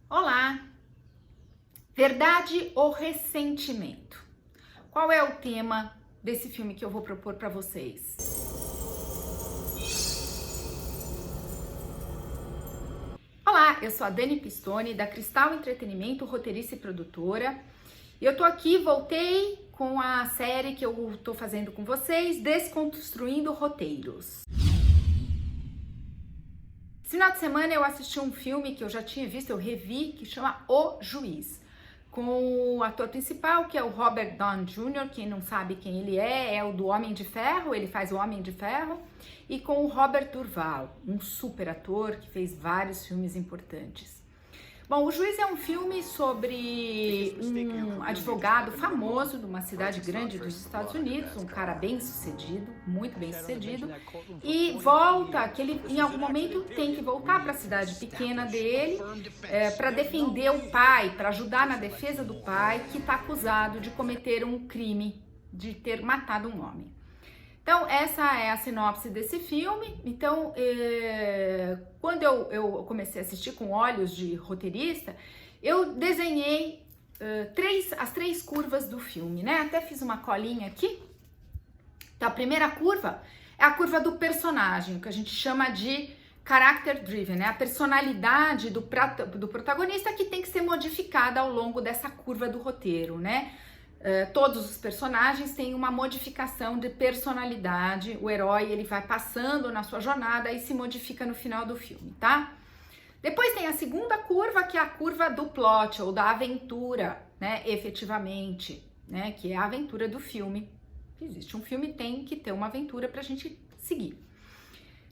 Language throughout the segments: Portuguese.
Olá! Verdade ou ressentimento? Qual é o tema desse filme que eu vou propor para vocês? Olá, eu sou a Dani Pistone, da Cristal Entretenimento, roteirista e produtora. E eu tô aqui, voltei com a série que eu tô fazendo com vocês, Desconstruindo Roteiros. Esse final de semana eu assisti um filme que eu já tinha visto, eu revi, que chama O Juiz, com o ator principal, que é o Robert Downey Jr., quem não sabe quem ele é o do Homem de Ferro, ele faz o Homem de Ferro, e com o Robert Duvall, um super ator que fez vários filmes importantes. Bom, O Juiz é um filme sobre um advogado famoso de uma cidade grande dos Estados Unidos, um cara bem sucedido, muito bem sucedido, e volta, que ele em algum momento tem que voltar para a cidade pequena dele para defender o pai, para ajudar na defesa do pai que está acusado de cometer um crime, de ter matado um homem. Então, essa é a sinopse desse filme. Então, quando eu comecei a assistir com olhos de roteirista, eu desenhei as três curvas do filme, né? Até fiz uma colinha aqui. Então, a primeira curva é a curva do personagem, que a gente chama de character driven, né? A personalidade do protagonista que tem que ser modificada ao longo dessa curva do roteiro, né? Todos os personagens têm uma modificação de personalidade, o herói ele vai passando na sua jornada e se modifica no final do filme, tá? Depois tem a segunda curva, que é a curva do plot, ou da aventura, né, efetivamente, né, que é a aventura do filme. Existe um filme, tem que ter uma aventura pra gente seguir.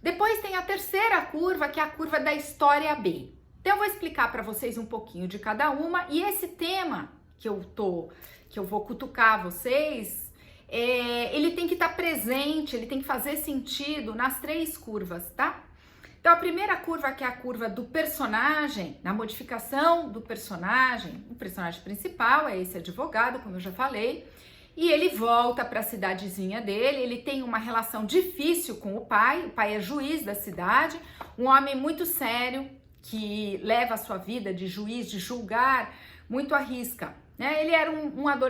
Depois tem a terceira curva, que é a curva da história B. Então eu vou explicar para vocês um pouquinho de cada uma, e esse tema que eu vou cutucar vocês, ele tem que estar presente, ele tem que fazer sentido nas três curvas, tá? Então, a primeira curva, que é a curva do personagem, na modificação do personagem, o personagem principal é esse advogado, como eu já falei, e ele volta para a cidadezinha dele, ele tem uma relação difícil com o pai é juiz da cidade, um homem muito sério, que leva a sua vida de juiz, de julgar, muito à risca. Ele era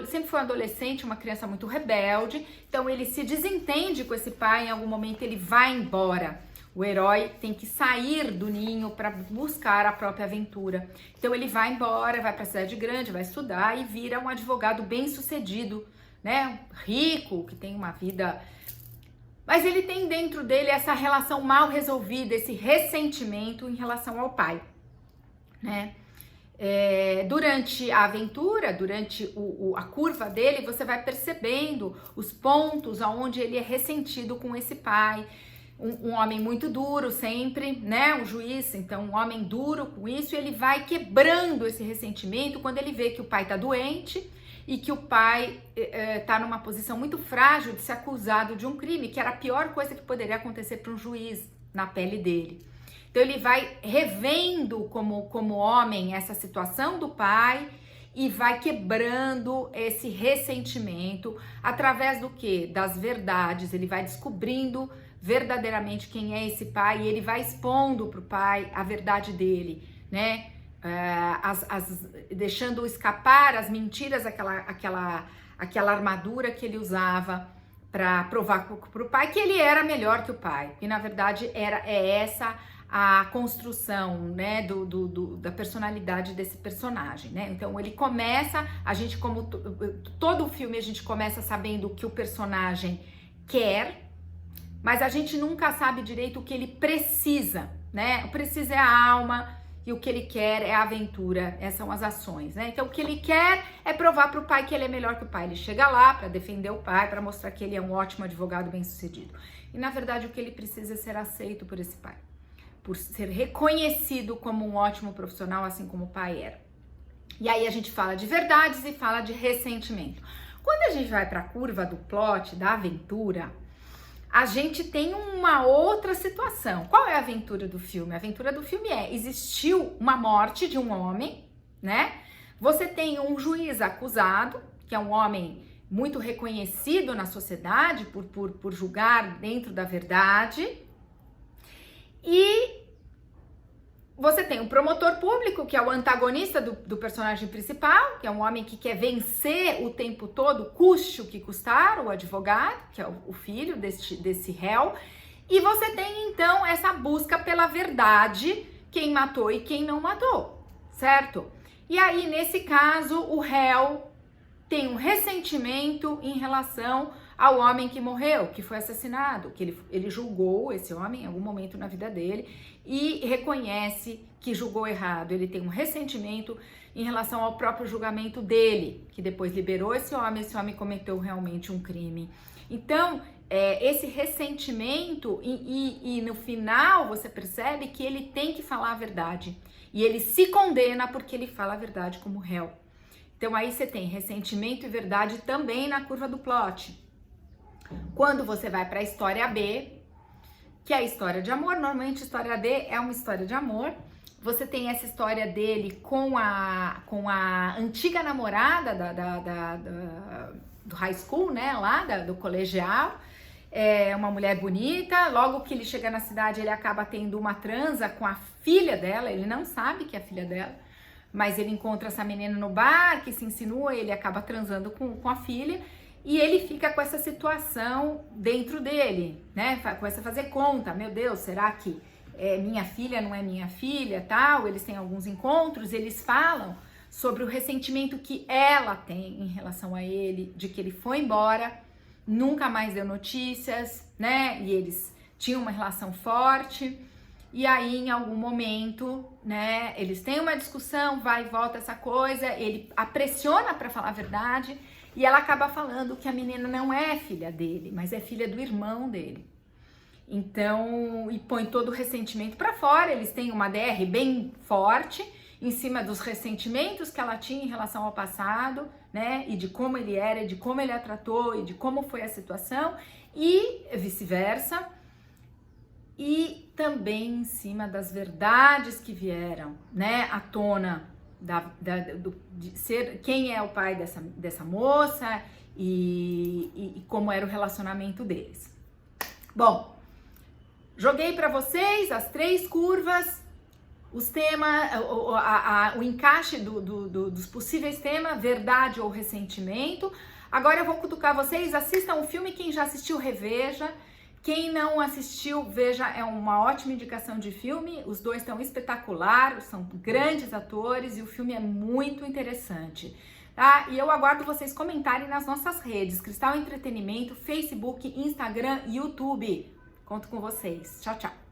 sempre foi um adolescente, uma criança muito rebelde, então ele se desentende com esse pai, em algum momento ele vai embora. O herói tem que sair do ninho para buscar a própria aventura. Então ele vai embora, vai para a cidade grande, vai estudar e vira um advogado bem-sucedido, né? Rico, que tem uma vida... Mas ele tem dentro dele essa relação mal resolvida, esse ressentimento em relação ao pai, né? Durante a aventura, durante a curva dele, você vai percebendo os pontos aonde ele é ressentido com esse pai, um homem muito duro sempre, né, um juiz, então um homem duro com isso, e ele vai quebrando esse ressentimento quando ele vê que o pai tá doente e que o pai tá numa posição muito frágil de ser acusado de um crime, que era a pior coisa que poderia acontecer para um juiz na pele dele. Então ele vai revendo como homem essa situação do pai e vai quebrando esse ressentimento através do quê? Das verdades. Ele vai descobrindo verdadeiramente quem é esse pai e ele vai expondo para o pai a verdade dele, né? Deixando escapar as mentiras, aquela armadura que ele usava para provar para o pai que ele era melhor que o pai. E na verdade é essa a construção, né, da personalidade desse personagem, né? Então ele começa, a gente como todo o filme a gente começa sabendo o que o personagem quer, mas a gente nunca sabe direito o que ele precisa, né? O precisa é a alma e o que ele quer é a aventura, essas são as ações, né? Então o que ele quer é provar para o pai que ele é melhor que o pai. Ele chega lá para defender o pai, para mostrar que ele é um ótimo advogado bem-sucedido. E na verdade o que ele precisa é ser aceito por esse pai, por ser reconhecido como um ótimo profissional, assim como o pai era. E aí a gente fala de verdades e fala de ressentimento. Quando a gente vai para a curva do plot, da aventura, a gente tem uma outra situação. Qual é a aventura do filme? A aventura do filme existiu uma morte de um homem, né? Você tem um juiz acusado, que é um homem muito reconhecido na sociedade por julgar dentro da verdade, e Você tem um promotor público, que é o antagonista do personagem principal, que é um homem que quer vencer o tempo todo, custe o que custar, o advogado, que é o filho desse réu. E você tem, então, essa busca pela verdade, quem matou e quem não matou, certo? E aí, nesse caso, o réu tem um ressentimento em relação ao homem que morreu, que foi assassinado, que ele julgou esse homem em algum momento na vida dele e reconhece que julgou errado. Ele tem um ressentimento em relação ao próprio julgamento dele, que depois liberou esse homem cometeu realmente um crime. Então, esse ressentimento e no final você percebe que ele tem que falar a verdade e ele se condena porque ele fala a verdade como réu. Então aí você tem ressentimento e verdade também na curva do plot. Quando você vai para a história B, que é a história de amor, normalmente a história B é uma história de amor. Você tem essa história dele com a antiga namorada do high school, né, lá do colegial. É uma mulher bonita. Logo que ele chega na cidade, ele acaba tendo uma transa com a filha dela. Ele não sabe que é a filha dela, mas ele encontra essa menina no bar, que se insinua, ele acaba transando com a filha. E ele fica com essa situação dentro dele, né? Começa a fazer conta. Meu Deus, será que minha filha não é minha filha, tal? Eles têm alguns encontros, eles falam sobre o ressentimento que ela tem em relação a ele, de que ele foi embora, nunca mais deu notícias, né? E eles tinham uma relação forte. E aí, em algum momento, né? Eles têm uma discussão, vai e volta essa coisa. Ele a pressiona para falar a verdade. E ela acaba falando que a menina não é filha dele, mas é filha do irmão dele. Então, e põe todo o ressentimento para fora. Eles têm uma DR bem forte em cima dos ressentimentos que ela tinha em relação ao passado, né? E de como ele era, e de como ele a tratou, e de como foi a situação, e vice-versa. E também em cima das verdades que vieram, né, à tona, de ser quem é o pai dessa moça e como era o relacionamento deles. Bom, joguei para vocês as 3 curvas, os temas, o encaixe dos possíveis temas, verdade ou ressentimento. Agora eu vou cutucar vocês, assistam o filme, quem já assistiu, reveja. Quem não assistiu, veja, é uma ótima indicação de filme. Os dois estão espetaculares, são grandes atores e o filme é muito interessante, tá? E eu aguardo vocês comentarem nas nossas redes, Cristal Entretenimento, Facebook, Instagram, YouTube. Conto com vocês. Tchau, tchau.